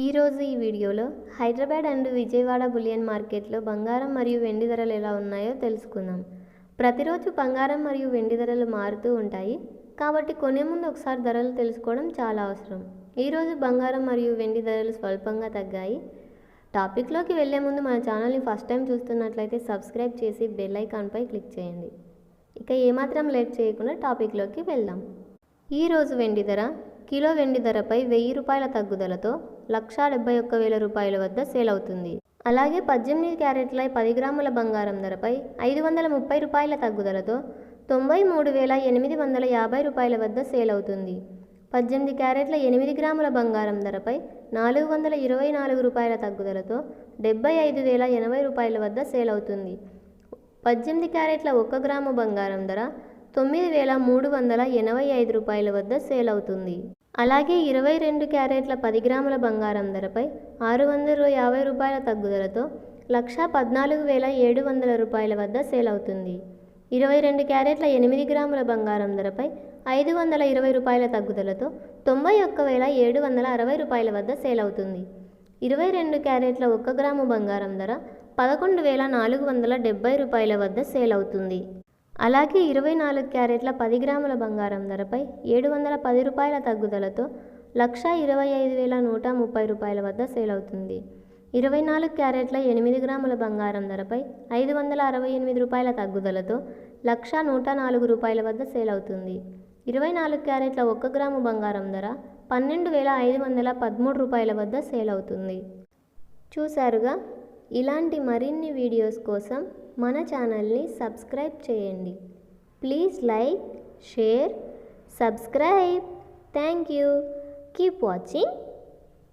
ఈరోజు ఈ వీడియోలో హైదరాబాద్ అండ్ విజయవాడ బులియన్ మార్కెట్లో బంగారం మరియు వెండి ధరలు ఎలా ఉన్నాయో తెలుసుకుందాం. ప్రతిరోజు బంగారం మరియు వెండి ధరలు మారుతూ ఉంటాయి కాబట్టి కొనే ముందు ఒకసారి ధరలు తెలుసుకోవడం చాలా అవసరం. ఈరోజు బంగారం మరియు వెండి ధరలు స్వల్పంగా తగ్గాయి. టాపిక్లోకి వెళ్లే ముందు మన ఛానల్ని ఫస్ట్ టైం చూస్తున్నట్లయితే సబ్స్క్రైబ్ చేసి బెల్ ఐకాన్పై క్లిక్ చేయండి. ఇక ఏమాత్రం లేట్ చేయకుండా టాపిక్లోకి వెళ్దాం. ఈరోజు వెండి ధర కిలో వెండి ధరపై 1000 రూపాయల తగ్గుదలతో 1,71,000 రూపాయల వద్ద సేల్ అవుతుంది. అలాగే 18 క్యారెట్ల 10 గ్రాముల బంగారం ధరపై 530 రూపాయల తగ్గుదలతో 93,850 రూపాయల వద్ద సేల్ అవుతుంది. 18 క్యారెట్ల 8 గ్రాముల బంగారం ధరపై 424 రూపాయల తగ్గుదలతో 75,080 రూపాయల వద్ద సేల్ అవుతుంది. 18 క్యారెట్ల 1 గ్రాము బంగారం ధర 9,385 రూపాయల వద్ద సేల్ అవుతుంది. అలాగే 22 క్యారెట్ల 10 గ్రాముల బంగారం ధరపై 650 రూపాయల తగ్గుదలతో 1,14,700 రూపాయల వద్ద సేల్ అవుతుంది. 22 క్యారెట్ల 8 గ్రాముల బంగారం ధరపై 520 రూపాయల తగ్గుదలతో 91,760 రూపాయల వద్ద సేల్ అవుతుంది. 22 క్యారెట్ల 1 గ్రాము బంగారం ధర 11,470 రూపాయల వద్ద సేల్ అవుతుంది. అలాగే 24 క్యారెట్ల 10 గ్రాముల బంగారం ధరపై 710 రూపాయల తగ్గుదలతో 1,25,130 రూపాయల వద్ద సేల్ అవుతుంది. 24 క్యారెట్ల 8 గ్రాముల బంగారం ధరపై 568 రూపాయల తగ్గుదలతో 1,104 రూపాయల వద్ద సేల్ అవుతుంది. 24 క్యారెట్ల 1 గ్రాము బంగారం ధర 12,513 రూపాయల వద్ద సేల్ అవుతుంది. చూశారుగా, ఇలాంటి మరిన్ని వీడియోస్ కోసం మన ఛానల్ని సబ్స్క్రైబ్ చేయండి. Please like, share, subscribe. Thank you. Keep watching.